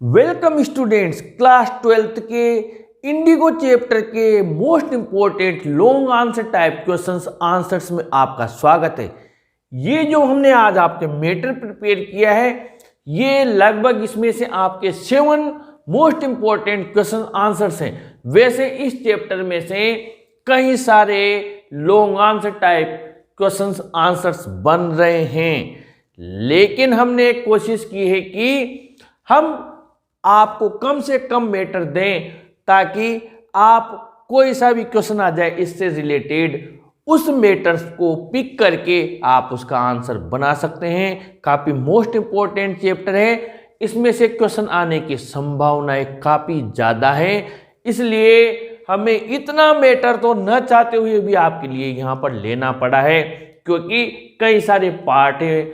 Welcome students, class 12th के Indigo chapter के most important long answer type questions answers में आपका स्वागत है। ये जो हमने आज आपके मैटर प्रिपेयर किया है, ये लगभग इसमें से आपके 7 मोस्ट इंपॉर्टेंट क्वेश्चन आंसर्स हैं। वैसे इस चैप्टर में से कई सारे long answer type questions answers बन रहे हैं, लेकिन हमने कोशिश की है कि हम आपको कम से कम मैटर दें ताकि आप कोई सा भी क्वेश्चन आ जाए इससे रिलेटेड उस मैटर्स को पिक करके आप उसका आंसर बना सकते हैं। काफ़ी मोस्ट इंपॉर्टेंट चैप्टर है, इसमें से क्वेश्चन आने की संभावनाएं काफ़ी ज़्यादा है, इसलिए हमें इतना मैटर तो न चाहते हुए भी आपके लिए यहाँ पर लेना पड़ा है, क्योंकि कई सारे पार्ट हैं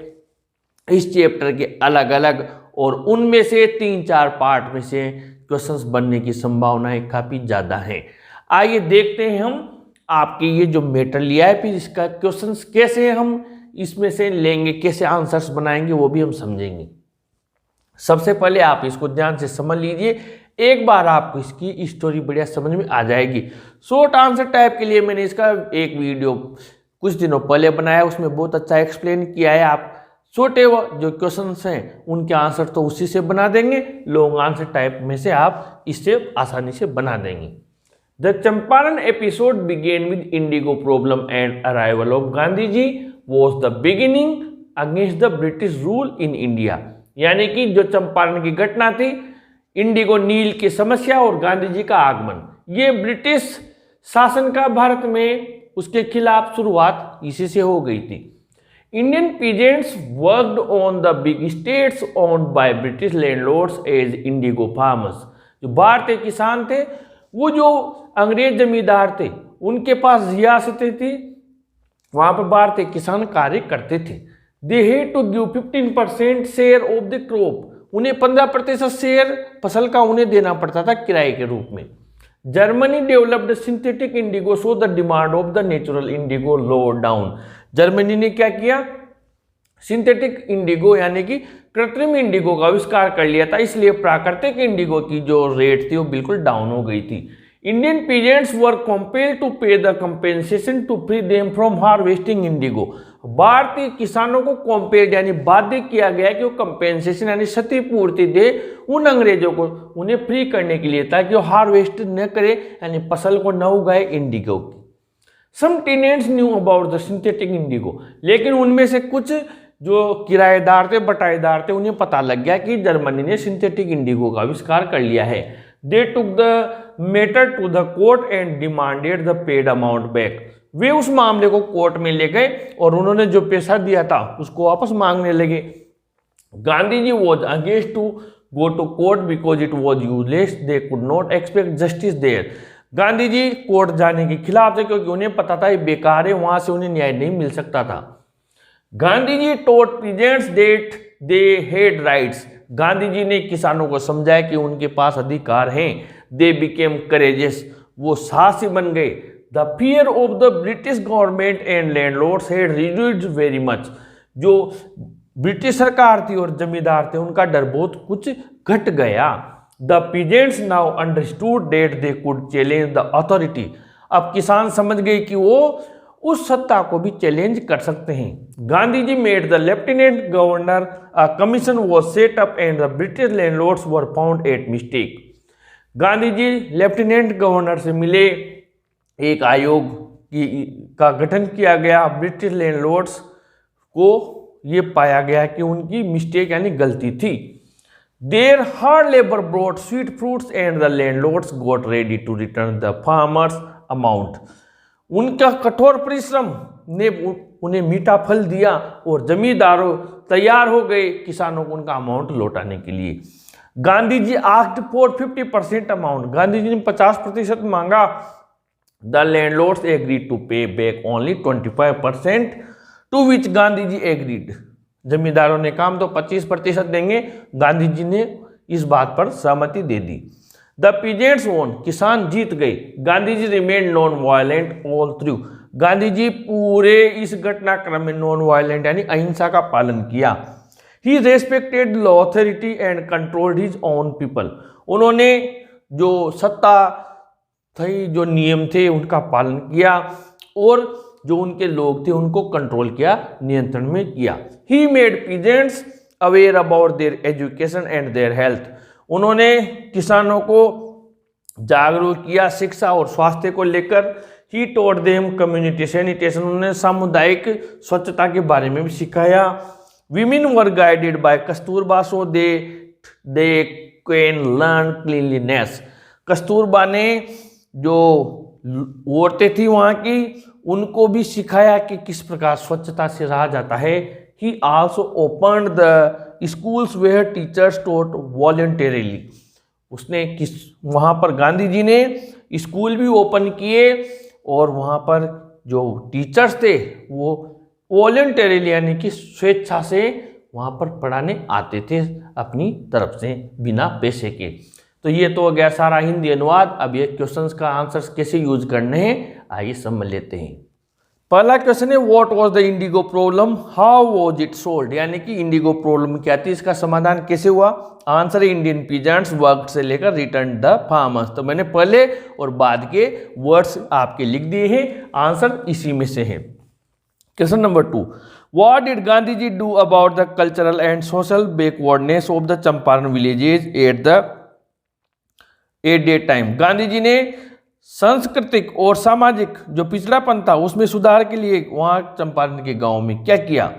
इस चैप्टर के अलग अलग, और उनमें से 3-4 पार्ट में से क्वेश्चंस बनने की संभावनाएं काफ़ी ज़्यादा हैं। आइए देखते हैं हम आपके ये जो मैटर लिया है, फिर इसका क्वेश्चंस कैसे हम इसमें से लेंगे, कैसे आंसर्स बनाएंगे, वो भी हम समझेंगे। सबसे पहले आप इसको ध्यान से समझ लीजिए, एक बार आपको इसकी स्टोरी बढ़िया समझ में आ जाएगी। शॉर्ट आंसर टाइप के लिए मैंने इसका एक वीडियो कुछ दिनों पहले बनाया, उसमें बहुत अच्छा एक्सप्लेन किया है। आप छोटे जो क्वेश्चंस हैं उनके आंसर तो उसी से बना देंगे, लॉन्ग आंसर टाइप में से आप इससे आसानी से बना देंगे। The Champaran episode began with indigo problem and arrival of Gandhi ji was the beginning against the British rule in India. यानी कि जो चंपारण की घटना थी, इंडिगो नील की समस्या और गांधी जी का आगमन, ये ब्रिटिश शासन का भारत में उसके खिलाफ शुरुआत इसी से हो गई थी। Indian peasants worked on the big estates owned by British landlords as indigo farmers। जो भारतीय किसान थे, वो जो अंग्रेज जमींदार थे, उनके पास रियासतें थी, वहाँ पर भारतीय किसान कार्य करते थे। They had to give 15% share of the crop, उन्हें 15% शेयर फसल का उन्हें देना पड़ता था किराए के रूप में। Germany developed synthetic Indigo so the demand of the natural Indigo low down. Germany ने क्या किया, सिंथेटिक इंडिगो यानी कि कृत्रिम इंडिगो का आविष्कार कर लिया था, इसलिए प्राकृतिक इंडिगो की जो रेट थी वो बिल्कुल डाउन हो गई थी। Indian peasants were compelled to pay the compensation to free them from harvesting indigo. भारतीय किसानों को कंपेल्ड यानी बाध्य किया गया कि वो कंपेंसेशन यानी क्षतिपूर्ति दे उन अंग्रेजों को, उन्हें फ्री करने के लिए, ताकि वो हार्वेस्ट न करे यानी फसल को न उगाए इंडिगो की। Some tenants knew about the synthetic indigo, लेकिन उनमें से कुछ जो किराएदार थे, बटाईदार थे, उन्हें पता लग गया कि जर्मनी ने सिंथेटिक इंडिगो का आविष्कार कर लिया है। They took the matter to the court and demanded the paid amount back. वे उस मामले को कोर्ट में ले गए और उन्होंने जो पैसा दिया था उसको वापस मांगने लगे। Gandhi ji was against to go to court because it was useless, they could not expect justice there. Gandhi ji court जाने के खिलाफ थे क्योंकि उन्हें पता था ये बेकार है, वहां से उन्हें न्याय नहीं मिल सकता था। Gandhi ji taught peasants that they had rights. Gandhi ji ने किसानों को समझाया कि उनके पास अधिकार हैं। दे बिकेम करेजियस, वो साहसी बन गए। The fear of the British government and landlords had reduced very much. जो ब्रिटिश सरकार थी और जमींदार थे, उनका डर बहुत कुछ घट गया। The peasants now understood that they could challenge the authority. अब किसान समझ गए कि वो उस सत्ता को भी चैलेंज कर सकते हैं। Gandhi ji made the lieutenant governor, a commission was set up and the British landlords were found at mistake. Gandhi ji lieutenant governor से मिले, एक आयोग का गठन किया गया। ब्रिटिश लैंडलॉर्ड्स को ये पाया गया कि उनकी मिस्टेक यानी गलती थी। Their hard labor brought sweet fruits and the landlords got ready to return the farmers' amount। उनका कठोर परिश्रम ने उन्हें मीठा फल दिया और जमींदारों तैयार हो गए किसानों को उनका अमाउंट लौटाने के लिए। Gandhi ji asked for 50% amount. Gandhi ji ने 50% मांगा। The landlords agreed to pay back only 25%, to which Gandhi ji agreed. जमींदारों ने काम तो 25% देंगे, गांधी जी ने इस बात पर सहमति दे दी। द पीजेंट्स वोन, किसान जीत गए। Gandhi ji remain non violent all through. Gandhi ji पूरे इस घटनाक्रम में नॉन वायलेंट यानी अहिंसा का पालन किया। He respected the authority and controlled his own people. उन्होंने जो सत्ता थी, जो नियम थे, उनका पालन किया और जो उनके लोग थे उनको कंट्रोल किया, नियंत्रण में किया। He made peasants aware about their education and their health. उन्होंने किसानों को जागरूक किया शिक्षा और स्वास्थ्य को लेकर। He taught them community sanitation. उन्होंने सामुदायिक स्वच्छता के बारे में भी सिखाया। Women were guided by Kasturba so they can learn cleanliness. Kasturba ने जो औरतें थी वहाँ की, उनको भी सिखाया कि किस प्रकार स्वच्छता से रहा जाता है। He also opened the schools where teachers taught voluntarily. उसने वहाँ पर गांधी जी ने स्कूल भी ओपन किए और वहाँ पर जो टीचर्स थे वो वॉलंटरीली यानी कि स्वेच्छा से वहाँ पर पढ़ाने आते थे अपनी तरफ से, बिना पैसे के। तो ये तो हो गया सारा हिंदी अनुवाद। अब ये क्वेश्चंस का आंसर्स कैसे यूज करने हैं आइए समझ लेते हैं। पहला क्वेश्चन है what was the Indigo problem, how was it solved. यानी कि इंडिगो प्रॉब्लम क्या थी, इसका समाधान कैसे हुआ। आंसर है इंडियन पीजेंट्स वर्क से लेकर रिटर्न द फार्मर्स। तो मैंने पहले और बाद के वर्ड्स आपके लिख दिए हैं, आंसर इसी में से है। Question number 2, what did Gandhi ji do about the cultural and social backwardness of the Champaran villages at that time. Gandhi ji ने सांस्कृतिक और सामाजिक जो पिछड़ापन था उसमें सुधार के लिए वहाँ चंपारण के गांव में क्या किया।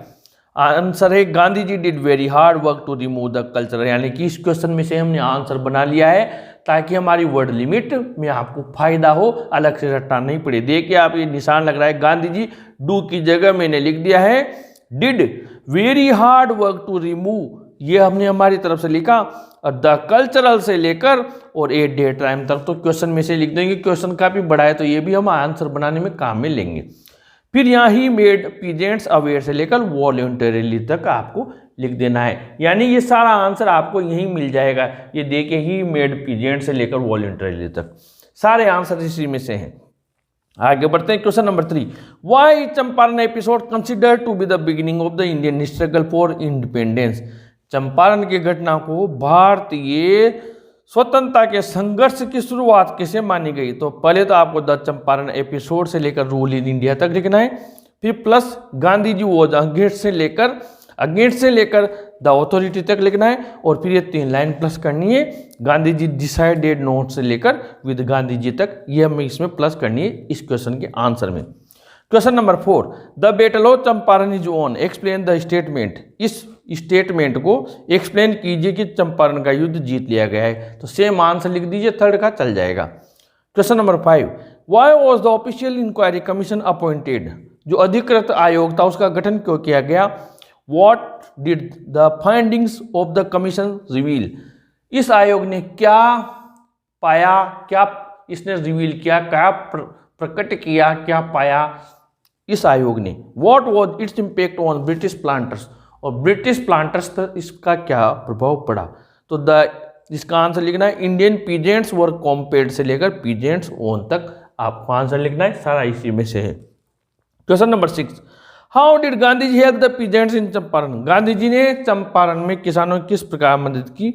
आंसर है Gandhi ji did very hard work to remove the culture. यानी कि इस क्वेश्चन में से हमने आंसर बना लिया है ताकि हमारी वर्ड लिमिट में आपको फायदा हो, अलग से रटना नहीं पड़े। देखिए आप ये निशान लग रहा है, गांधी जी डू की जगह मैंने लिख दिया है did very hard work to remove, ये हमने हमारी तरफ से लिखा। और द कल्चरल से लेकर और एट डेट टाइम तक तो क्वेश्चन में से लिख देंगे। क्वेश्चन काफी बड़ा है तो ये भी हम आंसर बनाने में काम में लेंगे। फिर यहाँ ही मेड पीजेंट्स अवेयर से लेकर वॉलंटरीली तक आपको लिख देना है। यानी ये सारा आंसर आपको यहीं मिल जाएगा। ये देखिए ही मेड पीजेंट से लेकर वॉलंटरीली तक सारे आंसर इसी में से हैं। आगे बढ़ते हैं question number 3, why Champaran episode considered to be the beginning of the Indian struggle for independence. Champaran की घटना को भारतीय स्वतंत्रता के संघर्ष की शुरुआत कैसे मानी गई। तो पहले तो आपको द चंपारण एपिसोड से लेकर रूल इन इंडिया तक लिखना है, फिर plus Gandhi ji was against से लेकर द ऑथोरिटी तक लिखना है, और फिर ये 3 लाइन प्लस करनी है गांधी जी डिसाइडेड नोट से लेकर विद गांधी जी तक, ये हमें इसमें प्लस करनी है इस क्वेश्चन के आंसर में। Question number 4, the battle of Champaran is on, explain the statement. इस स्टेटमेंट को एक्सप्लेन कीजिए कि चंपारण का युद्ध जीत लिया गया है। तो सेम आंसर लिख दीजिए, थर्ड का चल जाएगा। Question number 5, why was the official inquiry commission appointed. जो अधिकृत आयोग था उसका गठन क्यों किया गया। What did the findings of the commission reveal. इस आयोग ने क्या पाया, क्या इसने रिवील किया, क्या प्रकट किया, क्या पाया इस आयोग ने। What was it's impact on British planters, और ब्रिटिश प्लांटर्स पर इसका क्या प्रभाव पड़ा। तो इसका आंसर लिखना है इंडियन पीजेंट्स वर कॉम्पेड से लेकर पीजेंट्स ओन तक आपको आंसर लिखना है, सारा इसी में से है। Question number 6, how did Gandhi ji help the peasants in Champaran. Gandhi ji ने चंपारण में किसानों की किस प्रकार मदद की।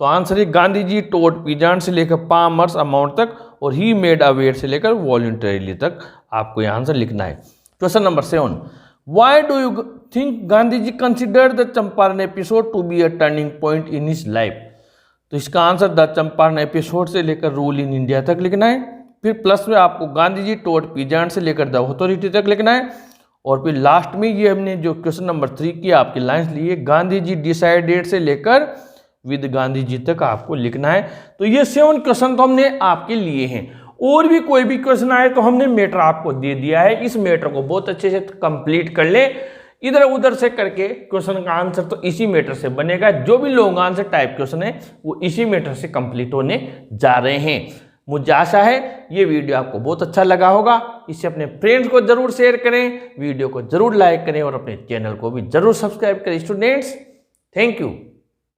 तो आंसर है गांधी जी टोट पीजेंट्स से लेकर फार्मर्स अमाउंट तक, और ही मेड अवेयर से लेकर वॉलंटरीली तक आपको यह आंसर लिखना है। Question number 7, why do you think Gandhi ji considered the Champaran episode to be a turning point in his life. तो इसका आंसर द चंपारण एपिसोड से लेकर रूल इन इंडिया तक लिखना है, फिर प्लस में आपको गांधी जी टोट पीजेंट से लेकर द ऑथोरिटी तक लिखना है, और फिर लास्ट में ये हमने जो क्वेश्चन नंबर 3 की आपकी लाइन्स ली है गांधी जी डिसाइडेड से लेकर विद गांधी जी तक आपको लिखना है। तो ये 7 क्वेश्चन तो हमने आपके लिए हैं, और भी कोई भी क्वेश्चन आए तो हमने मैटर आपको दे दिया है। इस मैटर को बहुत अच्छे से कंप्लीट कर ले, इधर उधर से करके क्वेश्चन का आंसर तो इसी मैटर से बनेगा। जो भी लॉन्ग आंसर टाइप क्वेश्चन है वो इसी मैटर से कंप्लीट होने जा रहे हैं। मुझे आशा है ये वीडियो आपको बहुत अच्छा लगा होगा। इसे अपने फ्रेंड्स को जरूर शेयर करें, वीडियो को जरूर लाइक करें और अपने चैनल को भी जरूर सब्सक्राइब करें। Students, thank you.